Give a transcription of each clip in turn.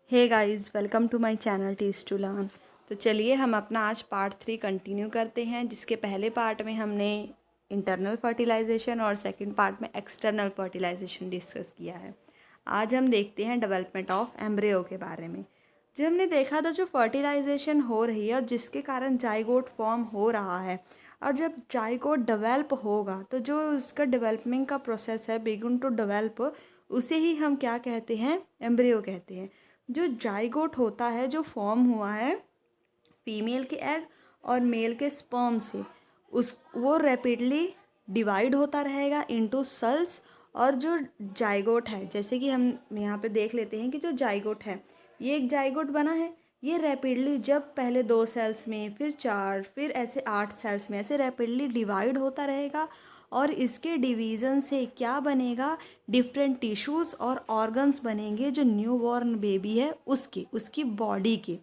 Hey guys, welcome to my channel teach to learn. तो चलिए हम अपना आज पार्ट 3 कंटिन्यू करते हैं, जिसके पहले पार्ट में हमने इंटरनल फर्टिलाइजेशन और सेकंड पार्ट में एक्सटर्नल फर्टिलाइजेशन डिस्कस किया है। आज हम देखते हैं डेवलपमेंट ऑफ एम्ब्रियो के बारे में। जो हमने देखा था, जो फर्टिलाइजेशन हो रही है और जिसके कारण जाइगोट फॉर्म हो रहा है, और जब जाइगोट डेवलप होगा तो जो उसका डेवलपमेंट का प्रोसेस है, बिगिन टू डेवलप, उसे ही हम क्या कहते हैं? एम्ब्रियो कहते हैं। जो जाइगोट होता है, जो फॉर्म हुआ है फीमेल के एग और मेल के स्पर्म से, उस वो रैपिडली डिवाइड होता रहेगा इनटू सेल्स। और जो जाइगोट है, जैसे कि हम यहाँ पे देख लेते हैं कि जो जाइगोट है, ये एक जाइगोट बना है। ये रैपिडली, जब पहले 2 सेल्स में, फिर 4, फिर ऐसे 8 सेल्स में, ऐसे रैपिडली डिवाइड होता रहेगा। और इसके डिवीज़न से क्या बनेगा? डिफरेंट टिश्यूज़ और ऑर्गन्स बनेंगे जो न्यू बॉर्न बेबी है उसकी बॉडी के।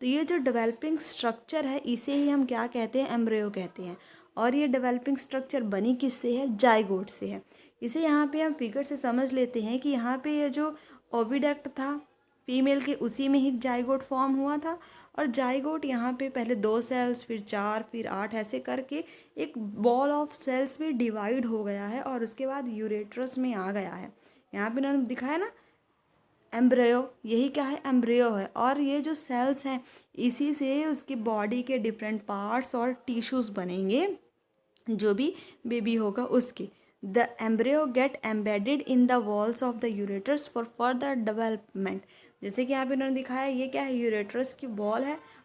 तो ये जो डेवलपिंग स्ट्रक्चर है, इसे ही हम क्या कहते हैं? एम्ब्रियो कहते हैं। और ये डेवलपिंग स्ट्रक्चर बनी किससे है? जाइगोट से है। इसे यहाँ पे हम फिगर से समझ लेते हैं कि यहाँ पे ये जो ओविडक्ट था फीमेल के, उसी में ही जाइगोट फॉर्म हुआ था। और जाइगोट यहाँ पे पहले 2 सेल्स, फिर 4, फिर 8, ऐसे करके एक बॉल ऑफ सेल्स में डिवाइड हो गया है और उसके बाद यूरेट्रस में आ गया है। यहाँ पे उन्होंने दिखाया ना, एम्ब्रियो, यही क्या है? एम्ब्रियो है। और ये जो सेल्स हैं, इसी से उसकी बॉडी के डिफरेंट पार्ट्स और टिश्यूज़ बनेंगे, जो भी बेबी होगा उसके। The embryo get embedded in the walls of the ureters for further development. जैसे कि यहाँ पे इन्होंने दिखाया, ये क्या है? यूरेटरस की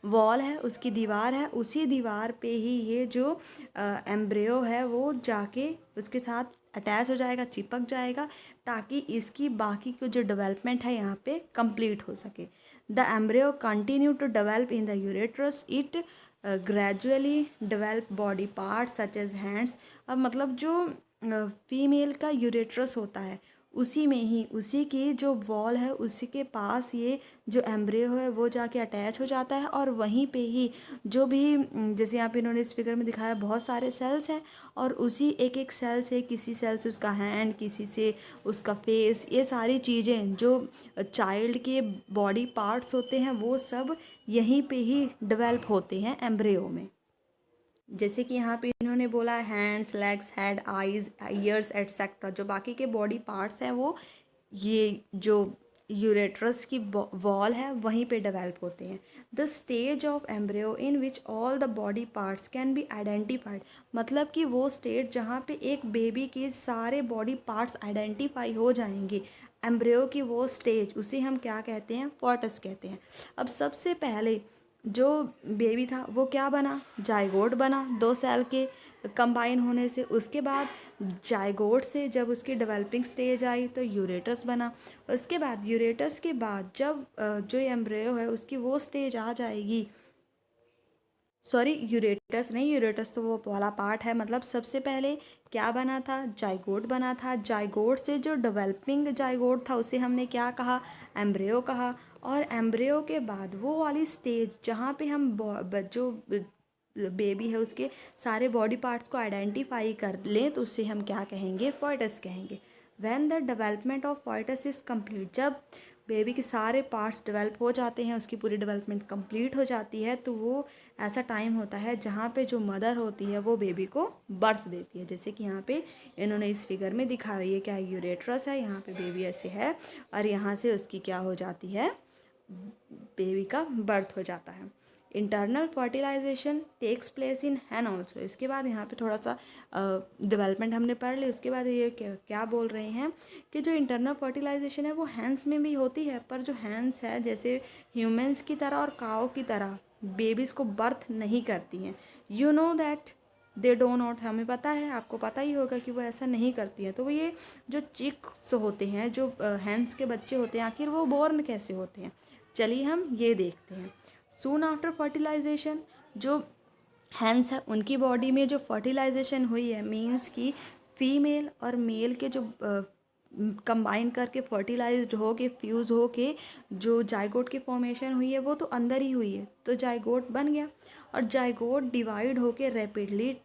वॉल है, उसकी दीवार है। उसी दीवार पे ही ये जो एम्ब्रियो है वो जाके उसके साथ अटैच हो जाएगा, चिपक जाएगा, ताकि इसकी बाकी की जो डेवलपमेंट है यहाँ पे कंप्लीट हो सके। The embryo continue to develop in the uterus. It gradually develop body parts such as hands. अब मतलब जो फीमेल का यूरेट्रस होता है, उसी में ही, उसी की जो वॉल है, उसी के पास ये जो एम्ब्रियो है वो जाके अटैच हो जाता है। और वहीं पे ही जो भी जैसे यहाँ पे इन्होंने इस फिगर में दिखाया, बहुत सारे सेल्स हैं, और उसी एक एक सेल से, किसी सेल से उसका हैंड, किसी से उसका फेस, ये सारी चीज़ें जो चाइल्ड के बॉडी पार्ट्स होते हैं, वो सब यहीं पे ही डेवलप होते हैं एम्ब्रियो में। जैसे कि यहाँ पे इन्होंने बोला hands, legs, head, eyes, years etcetera. जो बाकी के बॉडी पार्ट्स हैं, वो ये जो यूरेट्रस की वॉल है वहीं पे डेवलप होते हैं। The stage of embryo in which all the body parts can be identified. मतलब कि वो स्टेज जहाँ पे एक बेबी के सारे बॉडी पार्ट्स आइडेंटिफाई हो जाएंगे, एम्ब्रियो की वो स्टेज, उसे हम क्या कहते हैं? फॉर्टस कहते हैं। अब सबसे पहले जो बेबी था वो क्या बना? जाइगोट बना, 2 सेल के कंबाइन होने से। उसके बाद जाइगोट से जब उसकी डेवलपिंग स्टेज आई तो यूरेटस बना। उसके बाद यूरेटस के बाद जब जो एम्ब्रियो है उसकी वो स्टेज आ जाएगी, सॉरी, यूरेटस नहीं, यूरेटस तो वो वाला पार्ट है। मतलब सबसे पहले क्या बना था? जाइगोट बना था। जाइगोट से जो डेवलपिंग जाइगोट था उसे हमने क्या कहा? एम्ब्रियो कहा। और एम्ब्रियो के बाद वो वाली स्टेज जहाँ पे हम जो बेबी है उसके सारे बॉडी पार्ट्स को आइडेंटिफाई कर लें, तो उसे हम क्या कहेंगे? फॉयटस कहेंगे। When the development of foetus is complete, जब बेबी के सारे पार्ट्स डेवलप हो जाते हैं, उसकी पूरी डेवलपमेंट कंप्लीट हो जाती है, तो वो ऐसा टाइम होता है जहाँ पे जो मदर होती है वो बेबी को बर्थ देती है। जैसे कि यहाँ पे इन्होंने इस फिगर में दिखाया, ये क्या है? यूरेट्रस है, यहाँ पे बेबी ऐसे है, और यहाँ से उसकी क्या हो जाती है? बेबी का बर्थ हो जाता है। Internal fertilisation takes place in hen also. इसके बाद यहाँ पे थोड़ा सा डेवलपमेंट हमने पढ़ ली। उसके बाद ये क्या बोल रहे हैं कि जो इंटरनल फर्टिलाइजेशन है वो हैंड्स में भी होती है, पर जो हैंड्स है जैसे ह्यूमंस की तरह और काओ की तरह बेबीज़ को बर्थ नहीं करती हैं। You know that they do not, हमें पता है, आपको पता ही होगा कि वो ऐसा नहीं करती हैं। तो वो ये जो चिक्स होते हैं, जो हैंड्स के बच्चे होते हैं, आखिर वो बोर्न कैसे होते हैं? चलिए हम ये देखते हैं। सून आफ्टर फर्टिलाइजेशन, जो हैंड्स है उनकी बॉडी में जो फर्टिलाइजेशन हुई है, मीन्स कि फीमेल और मेल के जो कंबाइन करके फर्टिलाइज्ड हो के, फ्यूज़ हो के जो जाइगोट की फॉर्मेशन हुई है, वो तो अंदर ही हुई है, तो जाइगोट बन गया। और जाइगोट डिवाइड होके रैपिडली,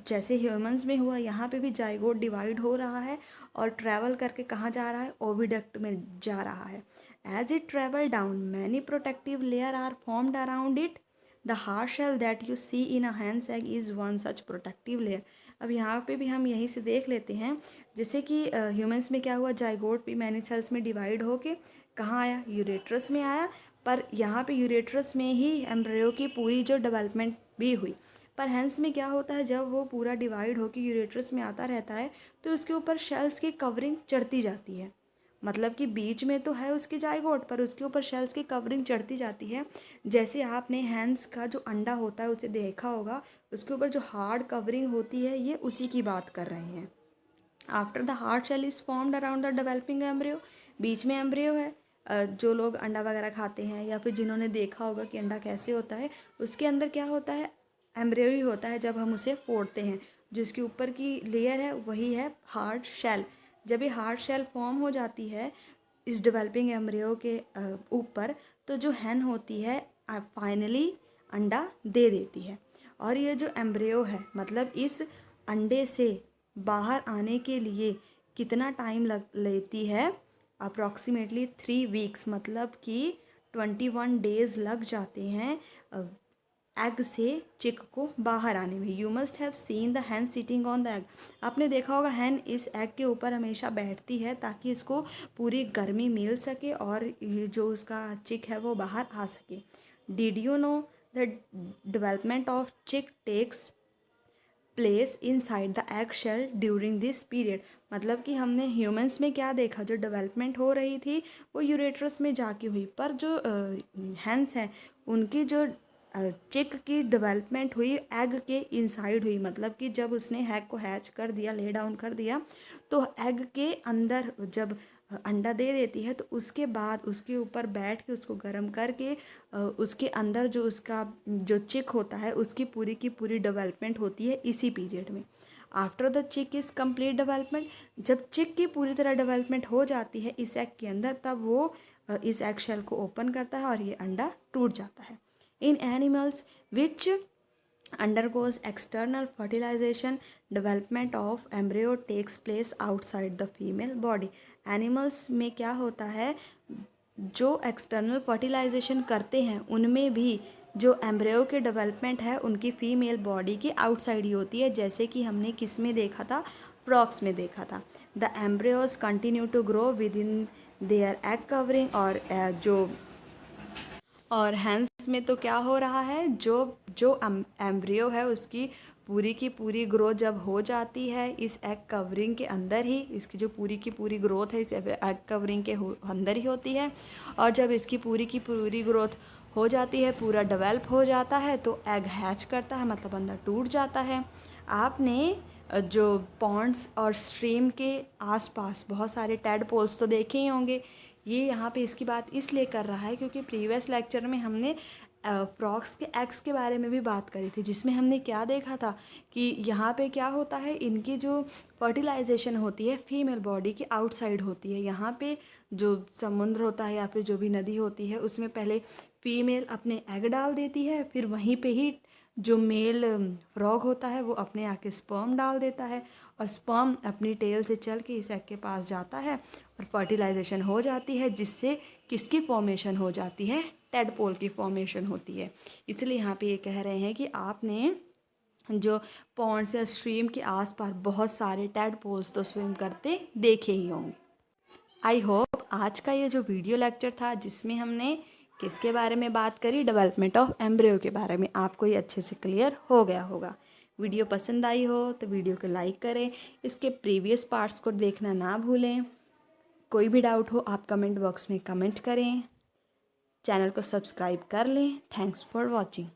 जैसे ह्यूमंस में हुआ, यहाँ पे भी जाइगोट डिवाइड हो रहा है और ट्रैवल करके कहाँ जा रहा है? ओविडक्ट में जा रहा है। As it travel down, many protective layer are formed around it. The hard shell that you see in a hen's egg is one such protective layer. अब यहाँ पे भी हम यहीं से देख लेते हैं, जैसे कि ह्यूमंस में क्या हुआ, जाइगोट भी मैनी सेल्स में डिवाइड होके कहाँ आया, यूरेट्रस में आया। पर यहाँ पे यूरेट्रस में ही एम्ब्रियो की पूरी जो डेवलपमेंट भी हुई। पर हैंस में क्या होता है, जब वो पूरा डिवाइड होकर यूरेट्रस में आता रहता है तो उसके ऊपर शेल्स की कवरिंग चढ़ती जाती है। मतलब कि बीच में तो है उसके जाइगोट, पर उसके ऊपर शेल्स की कवरिंग चढ़ती जाती है। जैसे आपने हैंस का जो अंडा होता है उसे देखा होगा, उसके ऊपर जो हार्ड कवरिंग होती है, ये उसी की बात कर रहे हैं। After the hard shell is formed around the developing embryo, बीच में एम्ब्रियो है। जो लोग अंडा वगैरह खाते हैं या फिर जिन्होंने देखा होगा कि अंडा कैसे होता है, उसके अंदर क्या होता है, एम्ब्रियो ही होता है जब हम उसे फोड़ते हैं। जिसके ऊपर की लेयर है वही है हार्ड शेल। जब ये हार्ड शेल फॉर्म हो जाती है इस डेवलपिंग एम्ब्रियो के ऊपर, तो जो हैन होती है फाइनली अंडा दे देती है। और ये जो एम्ब्रियो है, मतलब इस अंडे से बाहर आने के लिए कितना टाइम लेती है, अप्रॉक्सीमेटली 3 वीक्स, मतलब कि 21 डेज़ लग जाते हैं एग से चिक को बाहर आने में। You must have seen the Hahn sitting on the egg, आपने देखा होगा हैन इस एग के ऊपर हमेशा बैठती है ताकि इसको पूरी गर्मी मिल सके और ये जो उसका चिक है वो बाहर आ सके। Did you know the development of chick takes place inside the egg shell during this period. मतलब कि हमने ह्यूमंस में क्या देखा, जो डेवलपमेंट हो रही थी वो यूरेट्रस में जाके हुई, पर जो हैंस हैं उनकी जो चिक की डेवलपमेंट हुई एग के इनसाइड हुई। मतलब कि जब उसने एग को हैच कर दिया, ले डाउन कर दिया, तो एग के अंदर जब अंडा दे देती है तो उसके बाद उसके ऊपर बैठ के उसको गर्म करके उसके अंदर जो उसका जो चिक होता है उसकी पूरी की पूरी डेवलपमेंट होती है इसी पीरियड में। आफ्टर द चिक इज़ कंप्लीट डेवलपमेंट, जब चिक की पूरी तरह डेवलपमेंट हो जाती है इस एग के अंदर, तब वो इस एग शेल को ओपन करता है और ये अंडा टूट जाता है। In animals which undergoes external fertilization, development of embryo takes place outside the female body। Animals में क्या होता है, जो एक्सटर्नल फर्टिलाइजेशन करते हैं उनमें भी जो एम्ब्रियो के डेवलपमेंट है उनकी फीमेल बॉडी के आउटसाइड ही होती है। जैसे कि हमने किस में देखा था, फ्रॉक्स में देखा था। The embryos continue to grow within their egg covering, और हैंस में तो क्या हो रहा है, जो जो एम्ब्रियो है उसकी पूरी की पूरी ग्रोथ जब हो जाती है इस एग कवरिंग के अंदर ही, इसकी जो पूरी की पूरी ग्रोथ है इस एग कवरिंग के अंदर ही होती है। और जब इसकी पूरी की पूरी ग्रोथ हो जाती है, पूरा डेवलप हो जाता है, तो एग हैच करता है, मतलब अंदर टूट जाता है। आपने जो पॉन्ड्स और स्ट्रीम के आसपास बहुत सारे टैडपोल्स तो देखे ही होंगे। ये यहाँ पे इसकी बात इसलिए कर रहा है क्योंकि प्रीवियस लेक्चर में हमने फ्रॉक्स के एग्स के बारे में भी बात करी थी, जिसमें हमने क्या देखा था कि यहाँ पे क्या होता है, इनकी जो फर्टिलाइजेशन होती है फीमेल बॉडी की आउटसाइड होती है। यहाँ पे जो समुद्र होता है या फिर जो भी नदी होती है उसमें पहले फीमेल अपने एग डाल देती है, फिर वहीं पे ही जो मेल फ्रॉग होता है वो अपने आके स्पर्म डाल देता है, और स्पर्म अपनी टेल से चल के इस एग के पास जाता है और फर्टिलाइजेशन हो जाती है, जिससे किसकी फॉर्मेशन हो जाती है, टेडपोल की फॉर्मेशन होती है। इसलिए यहाँ पे ये कह रहे हैं कि आपने जो पॉन्ड्स या स्ट्रीम के आसपास बहुत सारे टेडपोल्स तो स्विम करते देखे ही होंगे। आई होप आज का ये जो वीडियो लेक्चर था जिसमें हमने किसके बारे में बात करी, डेवलपमेंट ऑफ एम्ब्रियो के बारे में, आपको ये अच्छे से क्लियर हो गया होगा। वीडियो पसंद आई हो तो वीडियो को लाइक करें, इसके प्रीवियस पार्ट्स को देखना ना भूलें। कोई भी डाउट हो आप कमेंट बॉक्स में कमेंट करें, चैनल को सब्सक्राइब कर लें। Thanks for watching.